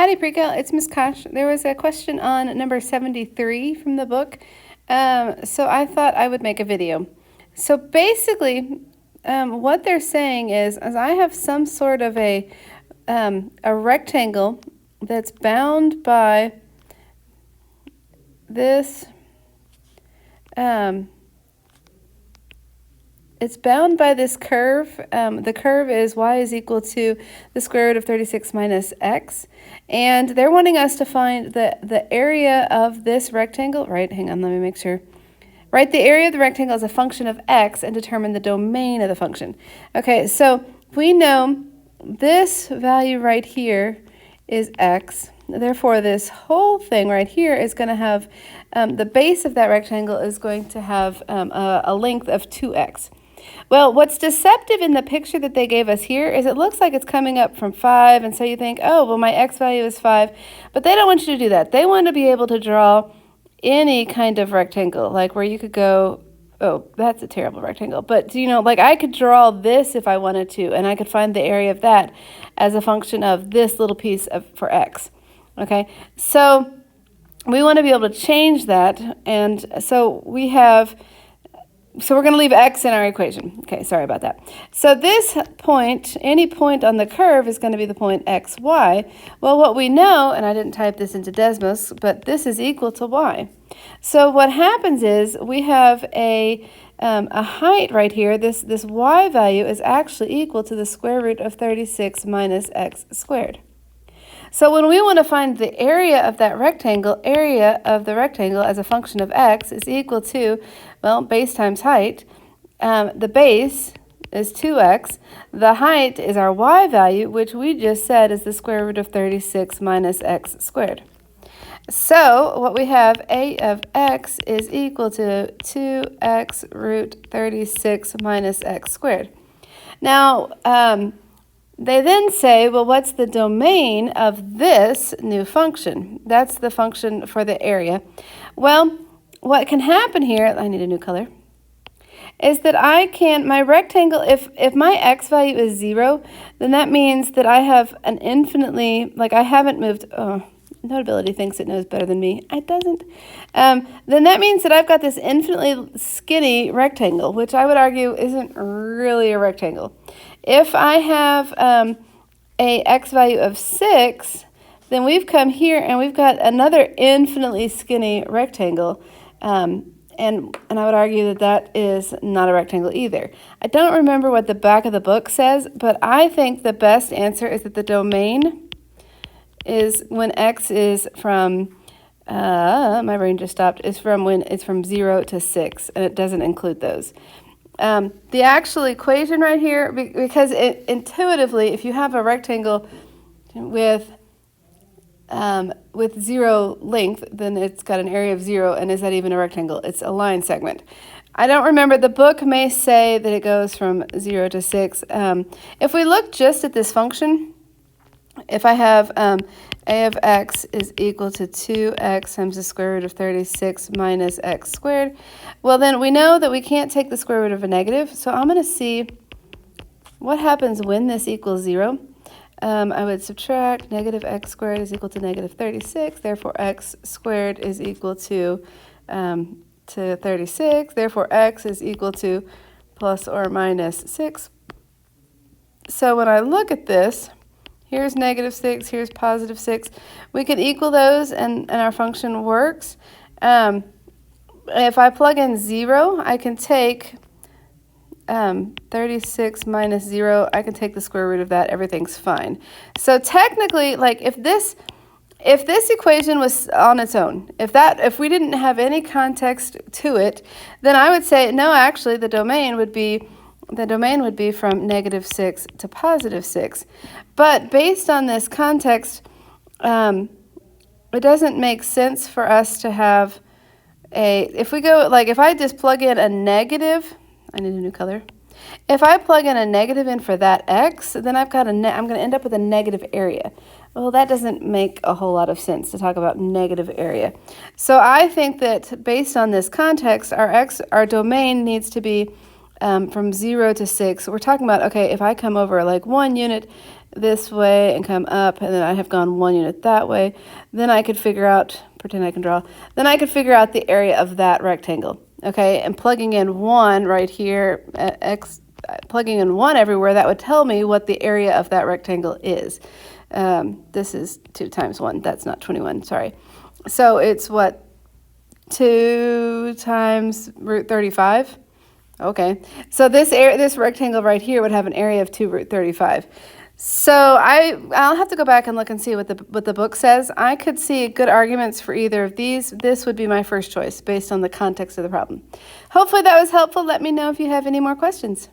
Howdy, PreCal. It's Miss Kosh. There was a question on number 73 from the book, so I thought I would make a video. So basically, what they're saying is I have some sort of a rectangle that's bound by this. It's bound by this curve. The curve is y is equal to the square root of 36 minus x. And they're wanting us to find the area of this rectangle, right? Hang on, let me make sure. Right, the area of the rectangle is a function of x and determine the domain of the function. Okay, so we know this value right here is x. Therefore, this whole thing right here is going to have, the base of that rectangle is going to have a length of 2x. Well, what's deceptive in the picture that they gave us here is it looks like it's coming up from 5, and so you think, oh, well, my x value is 5. But they don't want you to do that. They want to be able to draw any kind of rectangle, like where you could go, oh, that's a terrible rectangle. But, you know, like I could draw this if I wanted to, and I could find the area of that as a function of this little piece for x. Okay, so we want to be able to change that, and so we have... So we're going to leave x in our equation. Okay, sorry about that. So this point, any point on the curve is going to be the point xy. Well, what we know, and I didn't type this into Desmos, but this is equal to y. So what happens is we have a height right here. This y value is actually equal to the square root of 36 minus x squared. So when we want to find the area of that rectangle, area of the rectangle as a function of x is equal to, well, base times height. The base is 2x. The height is our y value, which we just said is the square root of 36 minus x squared. So what we have, a of x is equal to 2x root 36 minus x squared. Now, they then say, well, what's the domain of this new function? That's the function for the area. Well, what can happen here, I need a new color, is that my rectangle, if my x value is 0, then that means that I have an infinitely, like I haven't moved, Notability thinks it knows better than me. It doesn't. Then that means that I've got this infinitely skinny rectangle, which I would argue isn't really a rectangle. If I have a x value of 6, then we've come here and we've got another infinitely skinny rectangle. And I would argue that that is not a rectangle either. I don't remember what the back of the book says, but I think the best answer is that the domain is when x is from, my brain just stopped, is from when it's from 0 to 6, and it doesn't include those. The actual equation right here, because intuitively, if you have a rectangle with 0 length, then it's got an area of 0, and is that even a rectangle? It's a line segment. I don't remember. The book may say that it goes from 0 to 6. If we look just at this function, if I have a of x is equal to 2x times the square root of 36 minus x squared, well, then we know that we can't take the square root of a negative, so I'm going to see what happens when this equals 0. I would subtract negative x squared is equal to negative 36, therefore x squared is equal to 36, therefore x is equal to plus or minus 6. So when I look at this, here's negative 6, here's positive 6. We can equal those and our function works. If I plug in 0, I can take 36 minus 0. I can take the square root of that. Everything's fine. So technically, like if this equation was on its own, if we didn't have any context to it, then I would say, no, actually the domain would be from negative 6 to positive 6. But based on this context, it doesn't make sense for us to have if I just plug in a negative, I need a new color. If I plug in a negative in for that x, then I'm going to end up with a negative area. Well, that doesn't make a whole lot of sense to talk about negative area. So I think that based on this context, our domain needs to be from 0 to 6. We're talking about, okay, if I come over like 1 unit, this way and come up, and then I have gone 1 unit that way, then I could figure out, pretend I can draw, then I could figure out the area of that rectangle. Okay, and plugging in 1 right here, plugging in 1 everywhere, that would tell me what the area of that rectangle is. This is 2 times 1, that's not 21, sorry. So it's what, 2 times root 35? Okay, so this rectangle right here would have an area of 2 root 35. So I'll have to go back and look and see what the book says. I could see good arguments for either of these. This would be my first choice based on the context of the problem. Hopefully that was helpful. Let me know if you have any more questions.